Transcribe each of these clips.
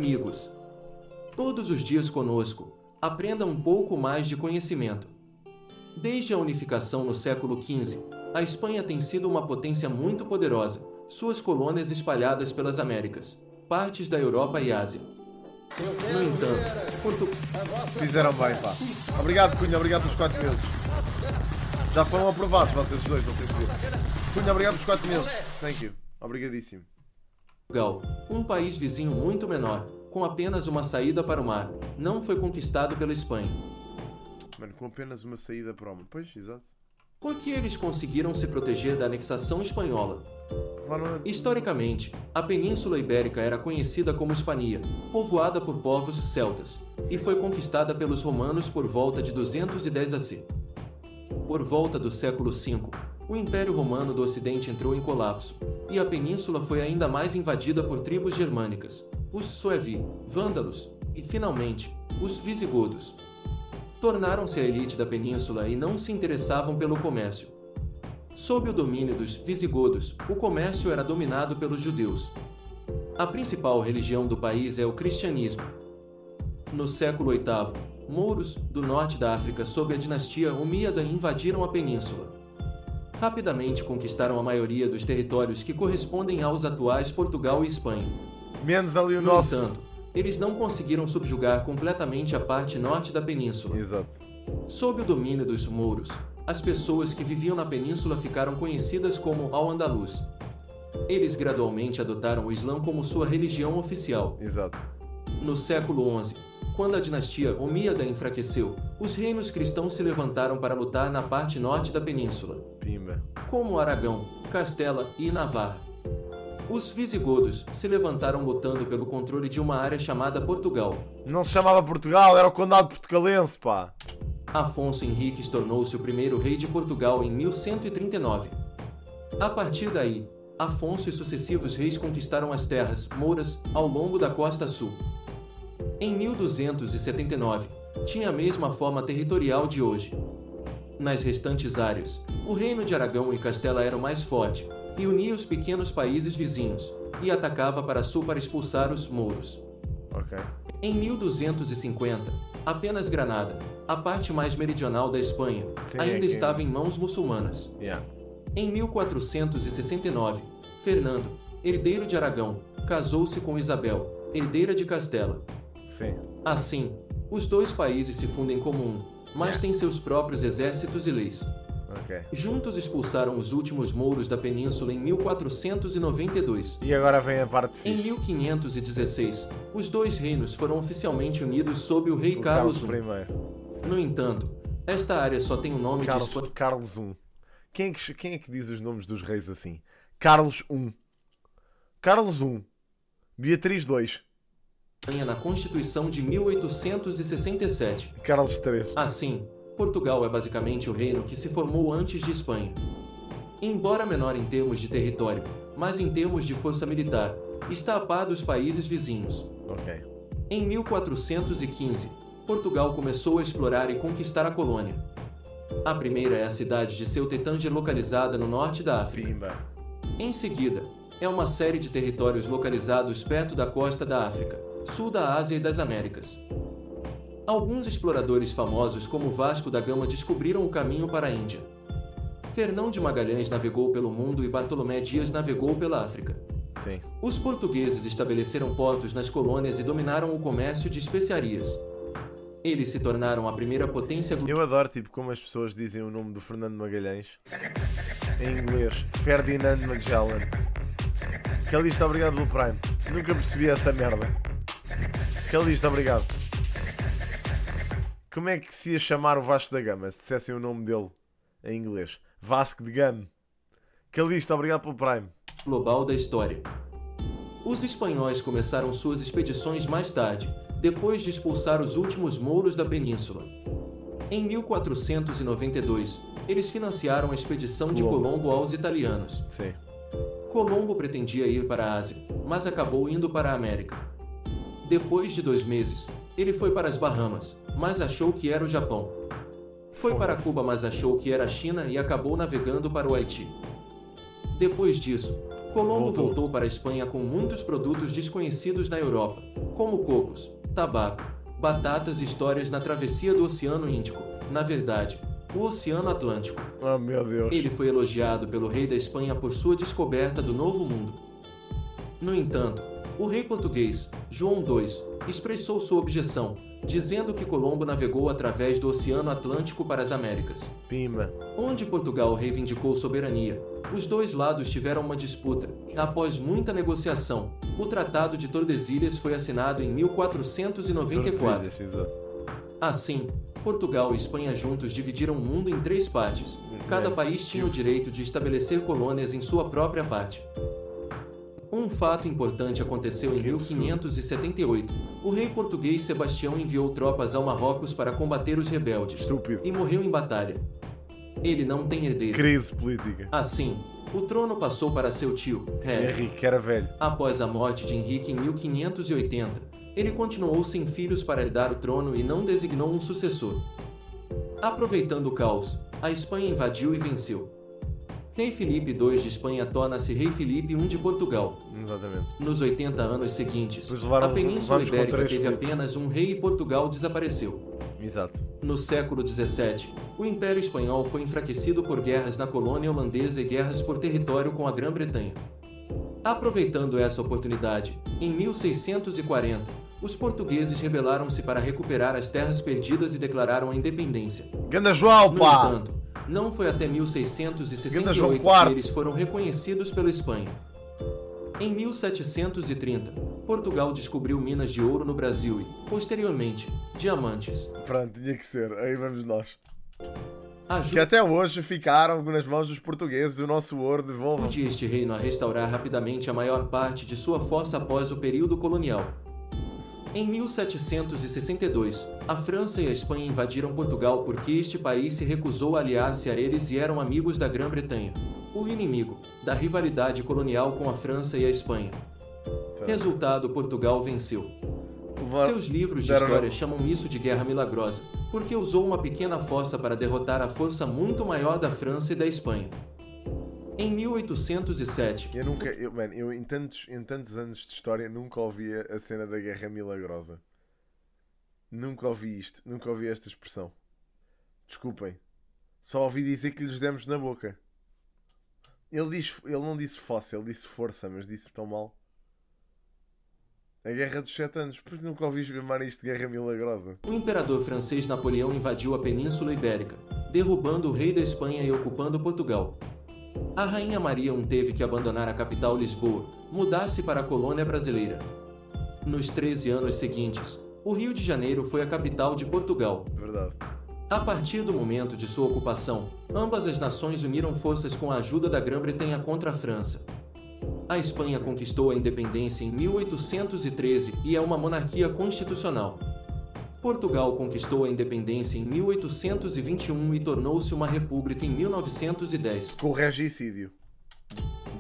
Amigos, todos os dias conosco, aprenda um pouco mais de conhecimento. Desde a unificação no século XV, a Espanha tem sido uma potência muito poderosa, suas colônias espalhadas pelas Américas, partes da Europa e Ásia. No entanto, fizeram bem, pá. Obrigado, Cunha, obrigado pelos 4 meses. Já foram aprovados vocês dois, não sei se viram. Cunha, obrigado pelos 4 meses. Thank you. Obrigadíssimo. Portugal, um país vizinho muito menor, com apenas uma saída para o mar, não foi conquistado pela Espanha. Mano, com apenas uma saída para o mar. Pois, exato. Por que eles conseguiram se proteger da anexação espanhola? Historicamente, a Península Ibérica era conhecida como Hispania, povoada por povos celtas, e foi conquistada pelos romanos por volta de 210 AC. Por volta do século V, o Império Romano do Ocidente entrou em colapso, e a península foi ainda mais invadida por tribos germânicas, os Suevi, Vândalos e, finalmente, os Visigodos. Tornaram-se a elite da península e não se interessavam pelo comércio. Sob o domínio dos Visigodos, o comércio era dominado pelos judeus. A principal religião do país é o cristianismo. No século VIII, mouros, do norte da África sob a dinastia Omíada invadiram a península. Rapidamente conquistaram a maioria dos territórios que correspondem aos atuais Portugal e Espanha. Menos ali o No nosso. entanto, eles não conseguiram subjugar completamente a parte norte da península. Exato. Sob o domínio dos mouros, as pessoas que viviam na península ficaram conhecidas como Al-Andalus. Eles gradualmente adotaram o Islã como sua religião oficial. Exato. No século XI, quando a dinastia Omíada enfraqueceu, os reinos cristãos se levantaram para lutar na parte norte da península, Pimba. como Aragão, Castela e Navarra. Os visigodos se levantaram lutando pelo controle de uma área chamada Portugal. Não se chamava Portugal, era o Condado Portugalense, pá. Afonso Henriques tornou-se o primeiro rei de Portugal em 1139. A partir daí, Afonso e sucessivos reis conquistaram as terras mouras ao longo da costa sul. Em 1279, tinha a mesma forma territorial de hoje. Nas restantes áreas, o reino de Aragão e Castela era o mais forte, e unia os pequenos países vizinhos, e atacava para sul para expulsar os mouros. Ok. Em 1250, apenas Granada, a parte mais meridional da Espanha, Sim, ainda aqui. estava em mãos muçulmanas. Yeah. Em 1469, Fernando, herdeiro de Aragão, casou-se com Isabel, herdeira de Castela. Sim. Assim, os dois países se fundem como um, mas têm seus próprios exércitos e leis. Ok. Juntos expulsaram os últimos mouros da península em 1492. E agora vem a parte Em fixe. 1516, os dois reinos foram oficialmente unidos sob o rei O Carlos Carlos I. I. No entanto, esta área só tem o nome de Espanha Carlos I. Quem é que diz os nomes dos reis assim? Carlos I. Carlos I. Beatriz II. na Constituição de 1867. Carlos III. Assim, Portugal é basicamente o reino que se formou antes de Espanha. Embora menor em termos de território, mas em termos de força militar, está a par dos países vizinhos. Ok. Em 1415, Portugal começou a explorar e conquistar a colônia. A primeira é a cidade de Ceuta e Tânger, localizada no norte da África. Pimba. Em seguida, é uma série de territórios localizados perto da costa da África, sul da Ásia e das Américas. Alguns exploradores famosos como Vasco da Gama descobriram o caminho para a Índia. Fernão de Magalhães navegou pelo mundo e Bartolomé Dias navegou pela África. Sim. Os portugueses estabeleceram portos nas colônias e dominaram o comércio de especiarias. Eles se tornaram a primeira potência global. Eu adoro tipo como as pessoas dizem o nome do Fernando Magalhães em inglês. Ferdinand Magellan. Calista, obrigado pelo Prime. Nunca percebi essa merda. Calista, obrigado. Como é que se ia chamar o Vasco da Gama se dissessem o nome dele em inglês? Vasco de Gama. Calista, obrigado pelo Prime. Global da história. Os espanhóis começaram suas expedições mais tarde, depois de expulsar os últimos mouros da península. Em 1492, eles financiaram a expedição de Colombo aos italianos. Sim. Colombo pretendia ir para a Ásia, mas acabou indo para a América. Depois de 2 meses, ele foi para as Bahamas, mas achou que era o Japão. Foi para Cuba, mas achou que era a China e acabou navegando para o Haiti. Depois disso, Colombo voltou para a Espanha com muitos produtos desconhecidos na Europa, como cocos, tabaco, batatas e histórias na travessia do Oceano Índico, na verdade, o Oceano Atlântico. Oh, meu Deus. Ele foi elogiado pelo rei da Espanha por sua descoberta do Novo Mundo. No entanto, o rei português, João II, expressou sua objeção, dizendo que Colombo navegou através do Oceano Atlântico para as Américas. Pimba. Onde Portugal reivindicou soberania, os dois lados tiveram uma disputa, e após muita negociação, o Tratado de Tordesilhas foi assinado em 1494. Assim, Portugal e Espanha juntos dividiram o mundo em 3 partes. Cada país tinha o direito de estabelecer colônias em sua própria parte. Um fato importante aconteceu em 1578. O rei português Sebastião enviou tropas ao Marrocos para combater os rebeldes. E morreu em batalha. Ele não tem herdeiro. Crise política. Assim, o trono passou para seu tio, Henrique, que era velho. Após a morte de Henrique em 1580, ele continuou sem filhos para herdar o trono e não designou um sucessor. Aproveitando o caos, a Espanha invadiu e venceu. Rei Filipe II de Espanha torna-se Rei Filipe I de Portugal. Exatamente. Nos 80 anos seguintes, a Península Ibérica teve apenas um rei e Portugal desapareceu. Exato. No século XVII, o Império Espanhol foi enfraquecido por guerras na colônia holandesa e guerras por território com a Grã-Bretanha. Aproveitando essa oportunidade, em 1640, os portugueses rebelaram-se para recuperar as terras perdidas e declararam a independência. Ganda João, pá! No entanto, não foi até 1668 que eles foram reconhecidos pela Espanha. Em 1730, Portugal descobriu minas de ouro no Brasil e, posteriormente, diamantes. Pronto, tinha que ser. Aí vamos nós. Que até hoje ficaram nas mãos dos portugueses, o nosso ouro devolvam. Ajude este reino a restaurar rapidamente a maior parte de sua força após o período colonial. Em 1762, a França e a Espanha invadiram Portugal porque este país se recusou a aliar-se a eles e eram amigos da Grã-Bretanha, o inimigo da rivalidade colonial com a França e a Espanha. Resultado: Portugal venceu. Seus livros de história chamam isso de Guerra Milagrosa, porque usou uma pequena força para derrotar a força muito maior da França e da Espanha. Em 1807... Eu em tantos anos de história nunca ouvi a cena da Guerra Milagrosa. Nunca ouvi isto. Nunca ouvi esta expressão. Desculpem. Só ouvi dizer que lhes demos na boca. Ele não disse fossa, ele disse força, mas disse tão mal. A Guerra dos 7 anos. Por isso nunca ouvi chamar isto de Guerra Milagrosa. O imperador francês Napoleão invadiu a Península Ibérica, derrubando o rei da Espanha e ocupando Portugal. A Rainha Maria I teve que abandonar a capital Lisboa, mudar-se para a colônia brasileira. Nos 13 anos seguintes, o Rio de Janeiro foi a capital de Portugal. Verdade. A partir do momento de sua ocupação, ambas as nações uniram forças com a ajuda da Grã-Bretanha contra a França. A Espanha conquistou a independência em 1813 e é uma monarquia constitucional. Portugal conquistou a independência em 1821 e tornou-se uma república em 1910. Com o regicídio.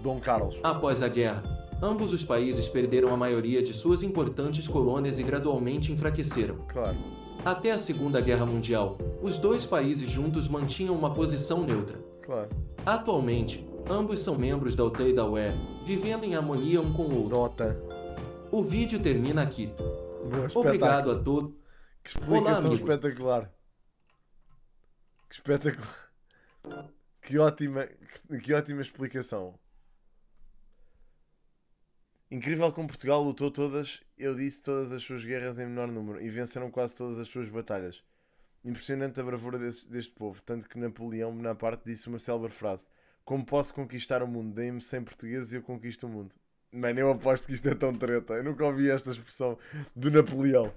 Dom Carlos. Após a guerra, ambos os países perderam a maioria de suas importantes colônias e gradualmente enfraqueceram. Claro. Até a Segunda Guerra Mundial, os dois países juntos mantinham uma posição neutra. Claro. Atualmente, ambos são membros da OTAN e da UE, vivendo em harmonia um com o outro. Dota. O vídeo termina aqui. Boa, obrigado a todos. Que explicação espetacular. Que espetacular. Que ótima explicação. Incrível como Portugal lutou todas as suas guerras em menor número e venceram quase todas as suas batalhas. Impressionante a bravura deste povo, tanto que Napoleão Bonaparte disse uma célebre frase: como posso conquistar o mundo? Deem-me 100 portugueses e eu conquisto o mundo. Mano, eu aposto que isto é tão treta. Eu nunca ouvi esta expressão do Napoleão.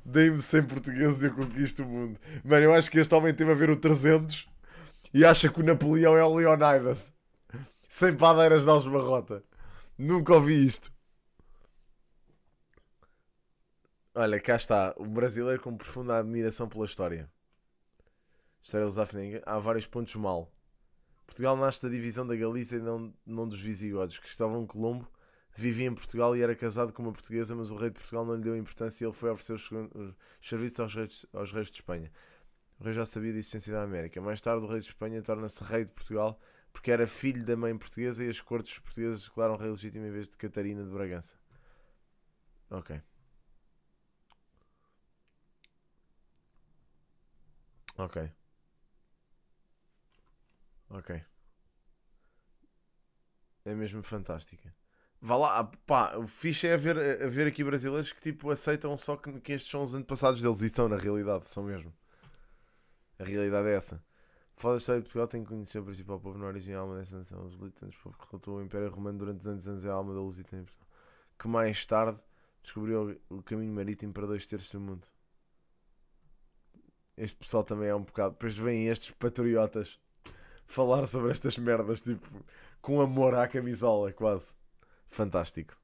Deem-me 100 portugueses e eu conquisto o mundo. Mano, eu acho que este homem teve a ver o 300 e acha que o Napoleão é o Leonidas. 100 padeiras de Algebarrota. Nunca ouvi isto. Olha, cá está. O brasileiro com profunda admiração pela história. História dos Afninga. Há vários pontos mal. Portugal nasce da divisão da Galícia e não dos visigodos. Cristóvão Colombo vivia em Portugal e era casado com uma portuguesa, mas o rei de Portugal não lhe deu importância e ele foi oferecer os serviços aos reis de Espanha. O rei já sabia da existência da América. Mais tarde, o rei de Espanha torna-se rei de Portugal, porque era filho da mãe portuguesa e as cortes portuguesas declararam rei legítimo em vez de Catarina de Bragança. Ok. Ok. Ok. É mesmo fantástica. Vá lá, pá, o fixe é haver aqui brasileiros que tipo aceitam só que estes são os antepassados deles e são na realidade, são mesmo. A realidade é essa. Fala da história de Portugal, tem que conhecer o principal povo na origem e alma desta nação, os lusitanos, povo que derrotou o Império Romano durante 200 anos é a alma da Lusitânia, que mais tarde descobriu o caminho marítimo para 2/3 do mundo. Este pessoal também é um bocado. Depois vêm estes patriotas falar sobre estas merdas, tipo, com amor à camisola, quase. Fantástico.